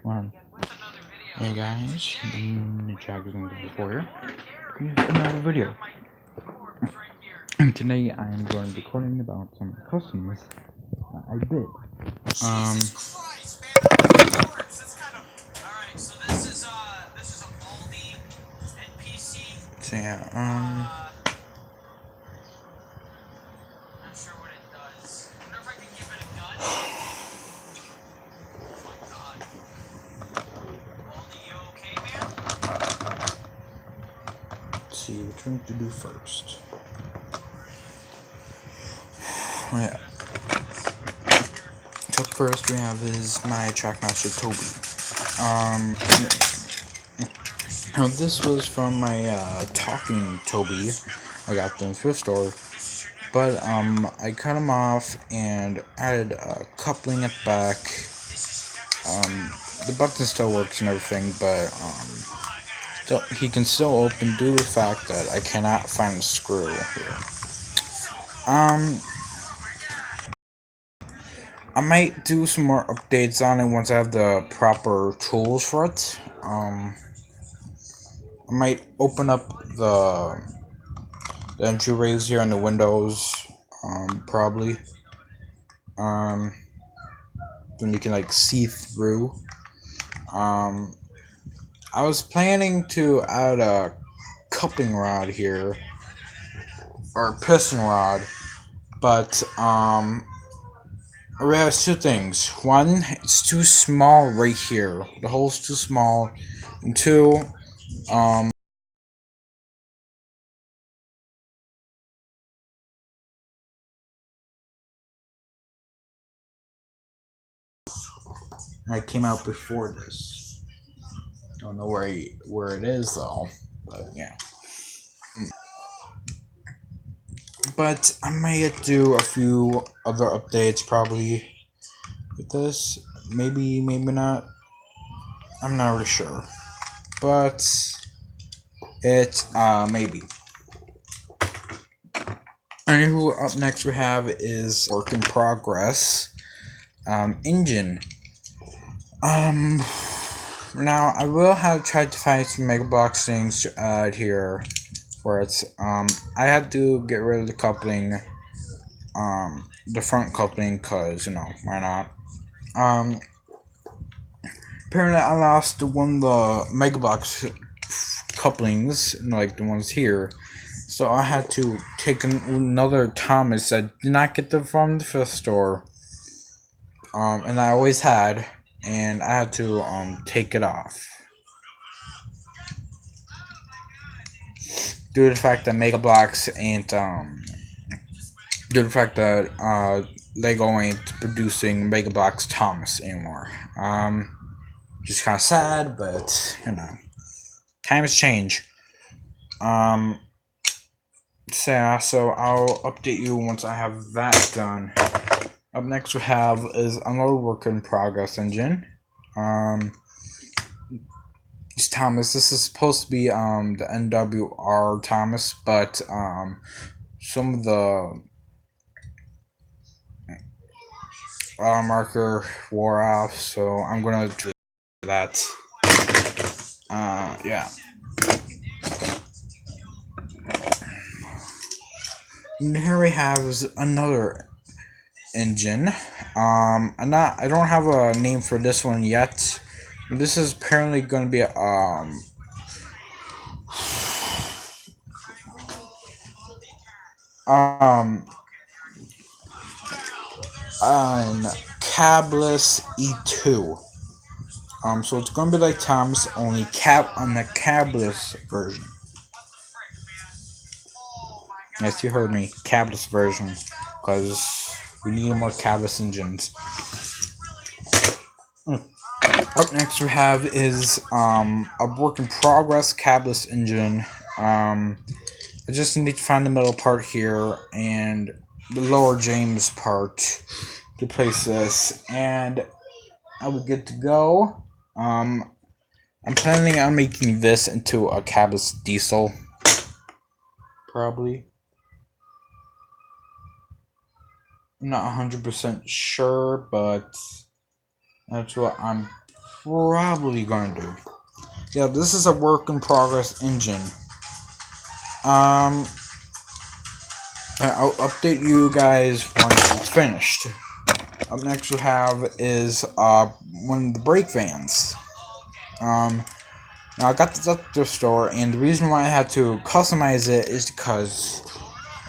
One. Hey guys, Jack is going to be for you. Here's another video. And today I am going to be recording about some customs that I did. So yeah, not sure what it does. I wonder if I can give it a gun. Oh my god. Baldy, you okay, man? Let's see which one to do first. Yeah. So first we have is my Trackmaster Toby. Now this was from my talking Toby I got from the thrift store. But I cut him off and added coupling it back. The button still works and everything, but still, he can still open due to the fact that I cannot find a screw here. I might do some more updates on it once I have the proper tools for it. I might open up the entryways here on the windows, probably. Then you can like see through. I was planning to add a cupping rod here, or piston rod, but we have two things. One, it's too small right here. The hole's too small, and two, I came out before this. Don't know where it is though, but yeah. But I might do a few other updates probably with this. Maybe not. I'm not really sure, but it maybe. And who up next we have is work in progress engine. Now I will have tried to find some Mega Bloks things to add here for it. I had to get rid of the coupling, the front coupling, cause why not? Apparently I lost one of the Mega Bloks couplings, like the ones here. So I had to take another Thomas that did not get them from the thrift store. And I always had, and I had to take it off due to the fact that Mega Bloks ain't due to the fact that Lego ain't producing Mega Bloks Thomas anymore. Just kind of sad, but times change. So I'll update you once I have that done. Up next we have is another work in progress engine. It's Thomas. This is supposed to be the NWR Thomas, but some of the marker wore off, so I'm gonna do that. Yeah. And here we have another engine. I don't have a name for this one yet. This is apparently going to be an cabless E2. So it's going to be like Tom's, only on the cabless version. Yes, you heard me, cabless version, because we need more cabless engines. Up next we have is a work in progress cabless engine. I just need to find the middle part here and the lower James part to place this, and I will get to go. I'm planning on making this into a cabless diesel, probably. I'm not 100% sure, but that's what I'm probably gonna do. Yeah, this is a work in progress engine. Um, I'll update you guys once it's finished. Up next we have is one of the brake vans. Um, Now I got this at the store, and the reason why I had to customize it is because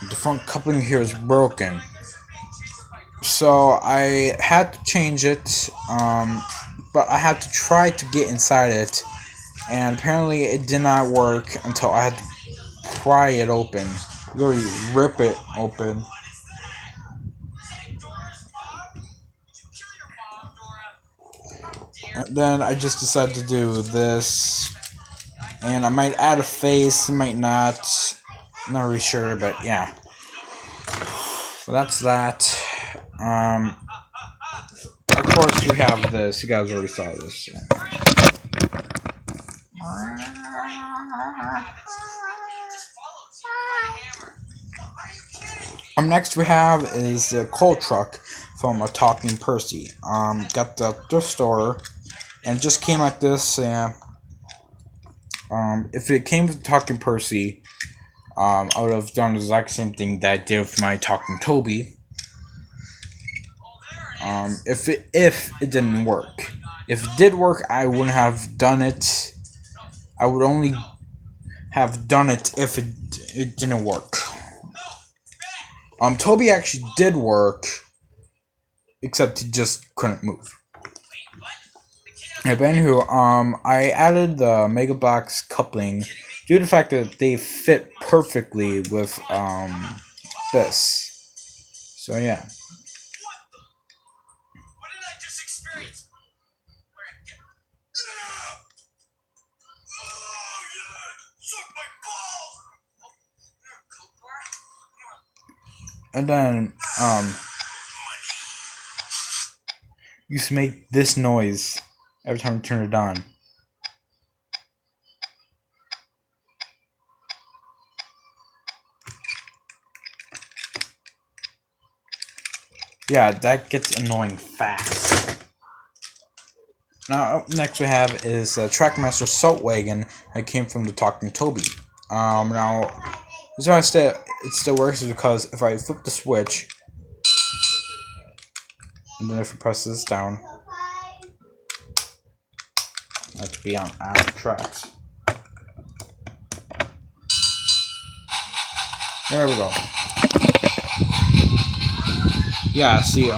the front coupling here is broken. So I had to change it, but I had to try to get inside it, and apparently it did not work until I had to pry it open, really rip it open. And then I just decided to do this, and I might add a face, might not, not really sure, but yeah. So that's that. Um, of course we have this. You guys already saw this. Next we have is the coal truck from a Talking Percy. Got the thrift store, and it just came like this. If it came with Talking Percy, I would have done the exact same thing that I did with my Talking Toby. If it didn't work, if it did work, I wouldn't have done it. I would only have done it if it didn't work. Toby actually did work, except he just couldn't move. But anywho, I added the Mega Box coupling due to the fact that they fit perfectly with this. So yeah. And then used to make this noise every time I turn it on. Yeah, that gets annoying fast. Now, up next we have is Trackmaster Salt Wagon that came from the Talking Toby. Now, the reason why it still works is because if I flip the switch, and then if I press this down, I have to be on active tracks. There we go. Yeah, see,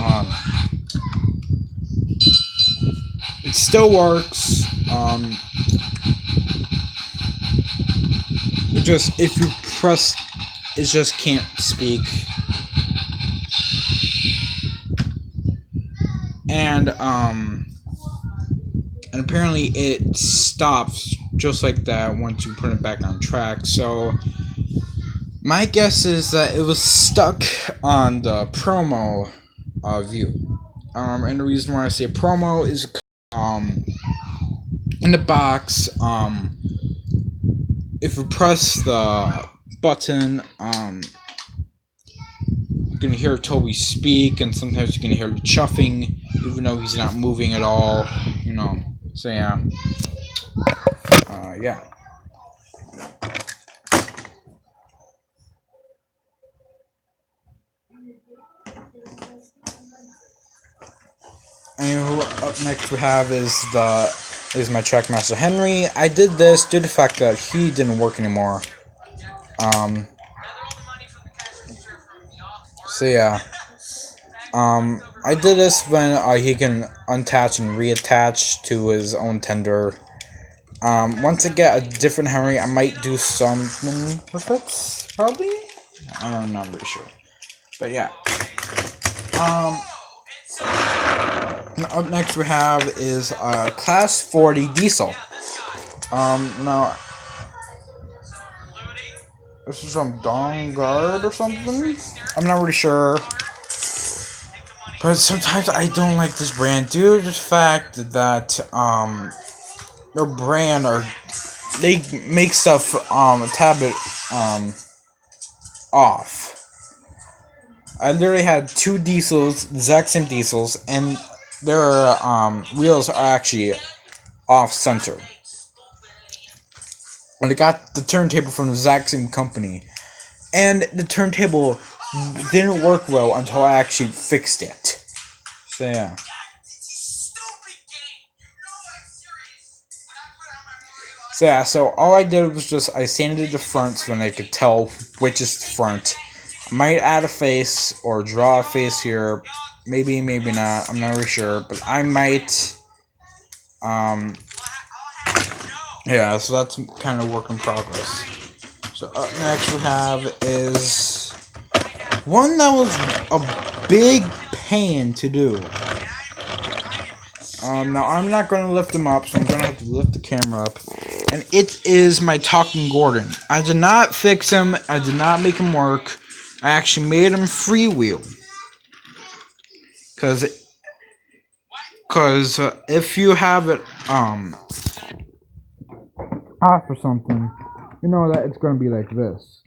it still works. It just, if you press, it just can't speak. And apparently it stops just like that once you put it back on track. So my guess is that it was stuck on the promo view. And the reason why I say promo is in the box, if you press the button, you're gonna hear Toby speak, and sometimes you're gonna hear the chuffing, even though he's not moving at all. You know. So yeah. Yeah. And up next we have is my Trackmaster Henry. I did this due to the fact that he didn't work anymore. So yeah. I did this when he can unattach and reattach to his own tender. Once I get a different Henry, I might do something with it, probably. I'm not really sure, but yeah. Up next we have is Class 40 Diesel. Now this is from Dawn Guard or something. I'm not really sure. But sometimes I don't like this brand due to the fact that their brand they make stuff a tad bit off. I literally had two diesels, exact same diesels, and their wheels are actually off center. And I got the turntable from the exact same company. And the turntable didn't work well until I actually fixed it. So yeah. So all I did was just I sanded the front so then I could tell which is the front. I might add a face or draw a face here. Maybe, maybe not. I'm not really sure, but I might. Um, yeah, so that's kind of work in progress. So up next we have is one that was a big pain to do. Now I'm not going to lift them up, so I'm going to have to lift the camera up. And it is my Talking Gordon. I did not fix him. I did not make him work. I actually made him freewheel. Cause if you have it off or something, you know that it's going to be like this.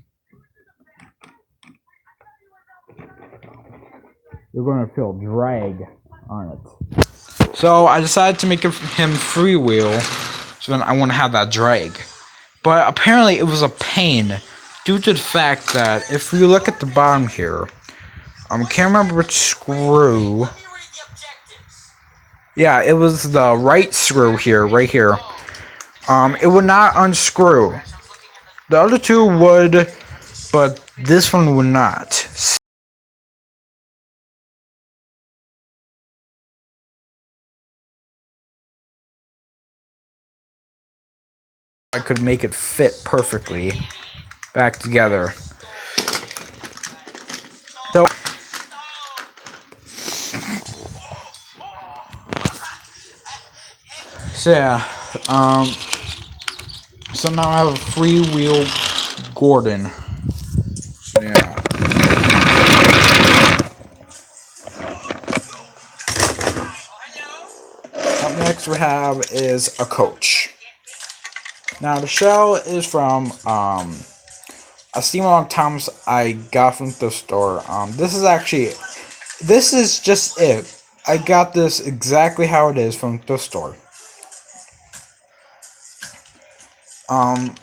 You're going to feel drag on it. So I decided to make him freewheel, so then I want to have that drag. But apparently it was a pain due to the fact that if you look at the bottom here, I can't remember which screw. Yeah, it was the right screw here, right here. It would not unscrew. The other two would, but this one would not. I could make it fit perfectly back together. So, yeah, so now I have a freewheel Gordon. Yeah. Up next we have is a coach. Now the shell is from a Steam Along Thomas I got from the store. This is just it. I got this exactly how it is from the store. Um,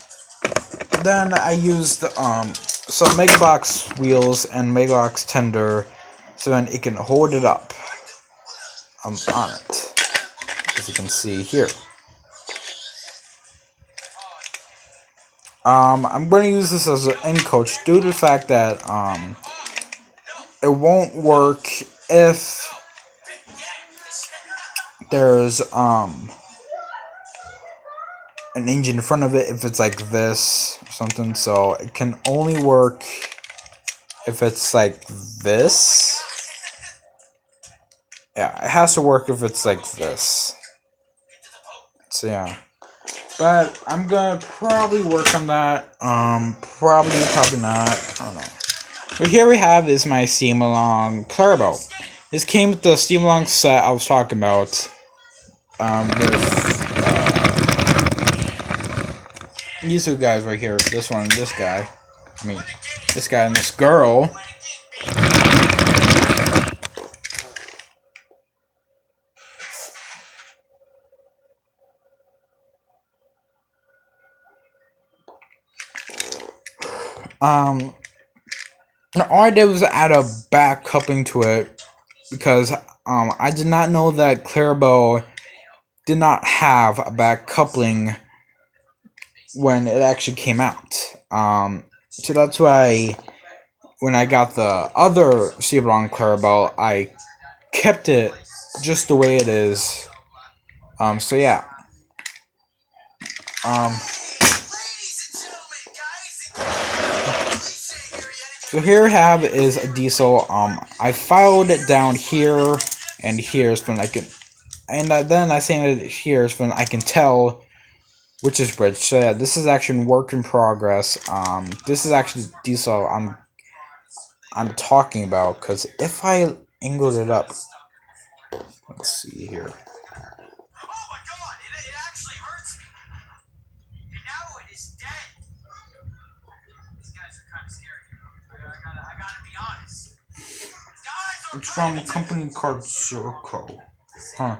then I used some Megabox wheels and Megabox tender, so then it can hold it up on it, as you can see here. I'm going to use this as an end coach due to the fact that it won't work if there's an engine in front of it, if it's like this or something. So it can only work if it's like this. Yeah, it has to work if it's like this. So yeah. But I'm gonna probably work on that. Probably not. I don't know. But here we have is my Steam Along Clarabelle. This came with the Steam Along set I was talking about. With these two guys right here. This one, this guy. I mean, this guy and this girl. All I did was add a back coupling to it because I did not know that Clarabelle did not have a back coupling when it actually came out. So that's why when I got the other Seablong Clarabelle, I kept it just the way it is. So yeah. So here we have is a diesel. I filed it down here and here so when I can, and then I sanded it here so when I can tell which is which. So yeah, this is actually work in progress. This is actually diesel I'm talking about because if I angled it up, let's see here. It's from a company called Zurko. Huh.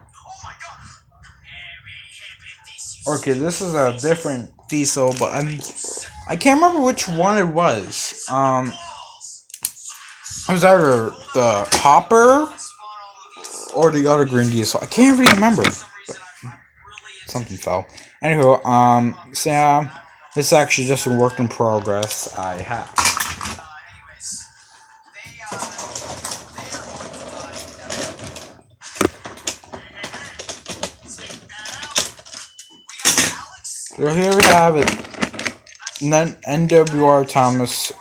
Okay, this is a different diesel, but I can't remember which one it was. It was either the Hopper or the other green diesel. I can't really remember. But something fell. Anywho, so yeah, this is actually just a work in progress I have. So here we have it. And then NWR Thomas,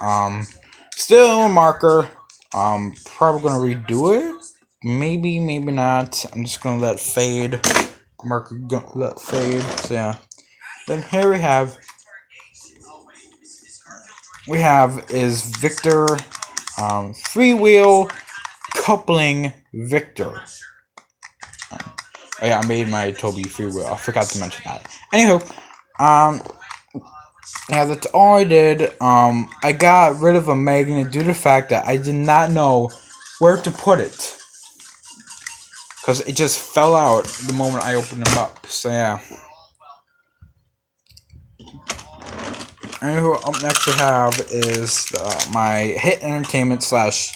still a marker. Probably gonna redo it. Maybe, maybe not. I'm just gonna let fade. Marker gonna let fade. So yeah. Then here we have is Victor, freewheel coupling Victor. Oh yeah, I made my Toby freewheel. I forgot to mention that. Anywho, um, yeah, that's all I did. I got rid of a magnet due to the fact that I did not know where to put it. Because it just fell out the moment I opened them up. So yeah. Anywho, up next we have is my Hit Entertainment slash,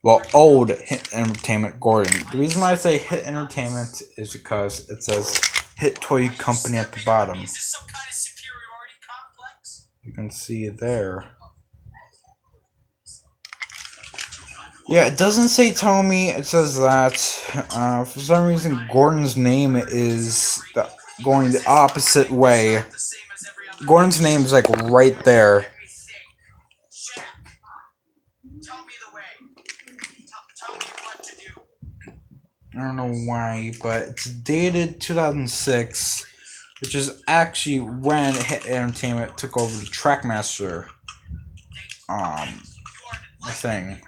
well, old Hit Entertainment Gordon. The reason why I say Hit Entertainment is because it says Hit Toy Company at the bottom. You can see it there. Yeah, it doesn't say Tommy. It says that for some reason Gordon's name is going the opposite way. Gordon's name is like right there. I don't know why, but it's dated 2006, which is actually when Hit Entertainment took over the Trackmaster thing,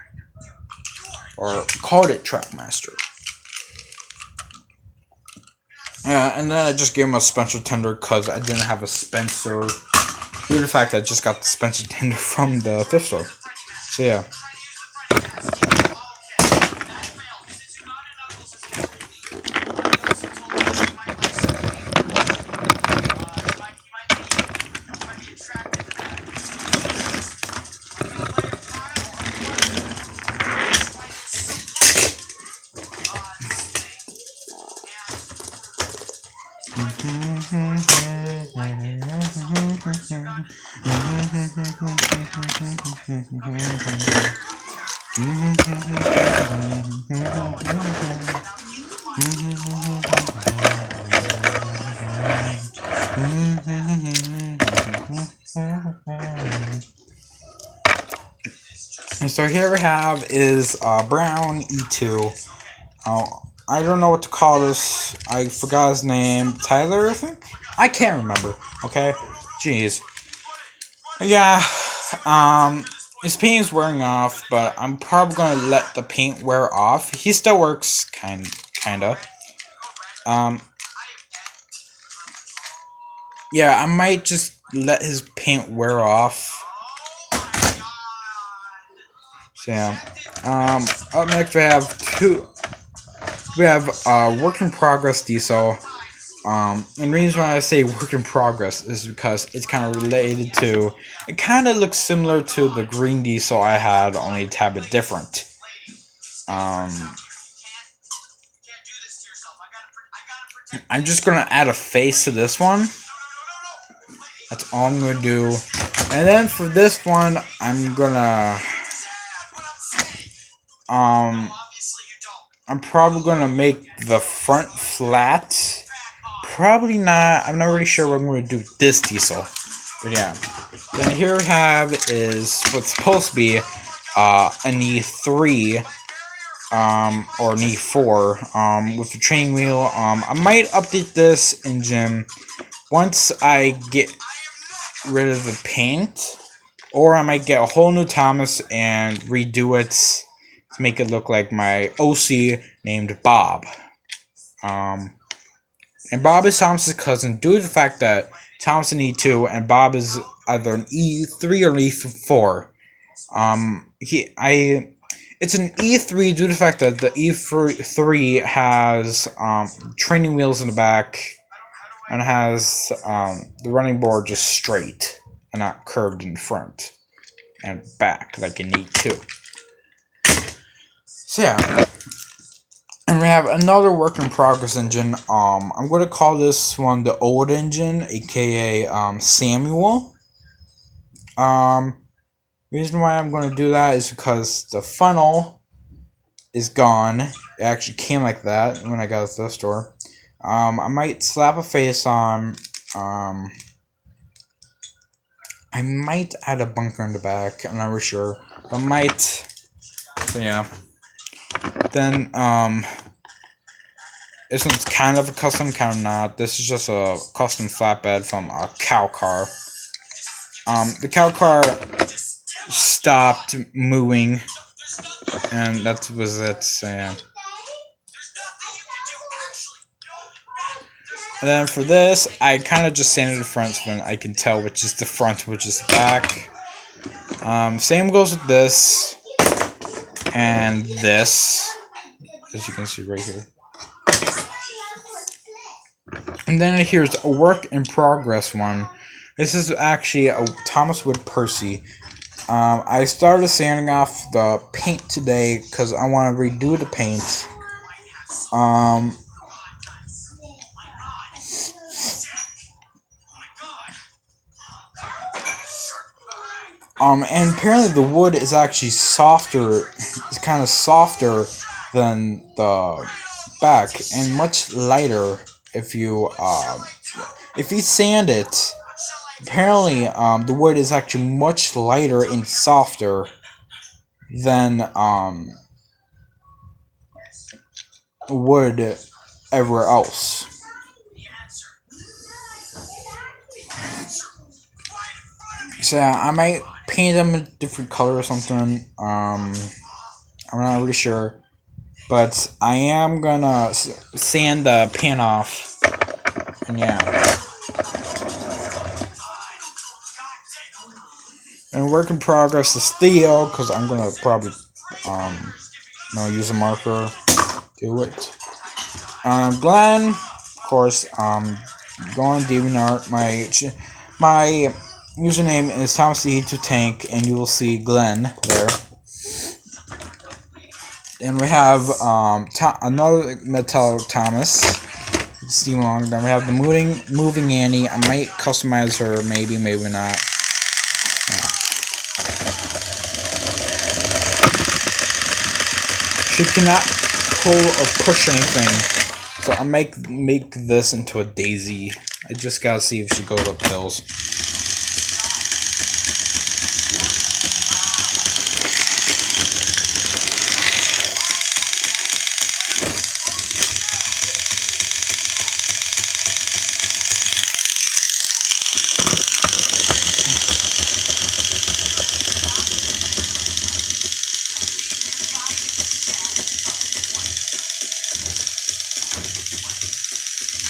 or called it Trackmaster. Yeah, and then I just gave him a Spencer Tender because I didn't have a Spencer. Due to the fact that I just got the Spencer Tender from the thrift store. So yeah. And so here we have is Brown E2. I don't know what to call this. I forgot his name. Tyler, I think? I can't remember. Okay? Jeez. Yeah. His paint's wearing off, but I'm probably gonna let the paint wear off. He still works kinda. Um yeah, I might just let his paint wear off. So yeah. Up next we have work in progress diesel. And the reason why I say work in progress is because it's kind of related to. It kind of looks similar to the green diesel I had, only a tad bit different. I'm just gonna add a face to this one. That's all I'm gonna do. And then for this one, I'm gonna I'm probably gonna make the front flat. Probably not. I'm not really sure what I'm gonna do with this diesel. But yeah. Then here we have is what's supposed to be an E3 or an E4 with the training wheel. I might update this engine once I get rid of the paint, or I might get a whole new Thomas and redo it to make it look like my OC named Bob. And Bob is Thomas's cousin due to the fact that Thomas is an E2 and Bob is either an E3 or an E4. It's an E3 due to the fact that the E3 has training wheels in the back, and has the running board just straight and not curved in front and back like you need to. So yeah, and we have another work in progress engine. I'm going to call this one the old engine, aka Samuel. Reason why I'm going to do that is because the funnel is gone. It actually came like that when I got it to the store. I might slap a face on. I might add a bunker in the back. I'm not really sure. I might. So yeah. Then this one's kind of a custom, kind of not. This is just a custom flatbed from a cow car. The cow car stopped moving, and that was it. So yeah. And then for this, I kind of just sanded the front so then I can tell which is the front, which is the back. Same goes with this and this, as you can see right here. And then here's a work in progress one. This is actually a Thomas Wood Percy. I started sanding off the paint today because I want to redo the paint. And apparently the wood is actually softer. It's kind of softer than the back and much lighter if you sand it. Apparently, the wood is actually much lighter and softer than wood everywhere else. So yeah, I might paint them a different color or something. I'm not really sure, but I am gonna sand the pan off. And yeah. And work in progress is Theo, because I'm gonna probably use a marker. Do it. Glenn, of course. Go on DeviantArt. My username is ThomasThe2Tank, and you will see Glenn there. And we have another Metal Thomas. Steve Long. Then we have the moving Annie. I might customize her, maybe not. She cannot pull or push anything, so I make this into a daisy. I just gotta see if she goes up hills.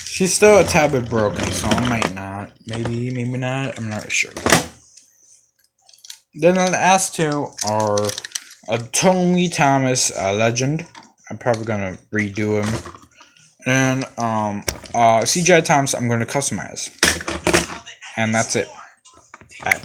She's still a tad bit broken, so I might not. Maybe not. I'm not sure. Then the last two are a Tony Thomas legend. I'm probably gonna redo him. And CGI Thomas, I'm gonna customize. And that's it. Bye.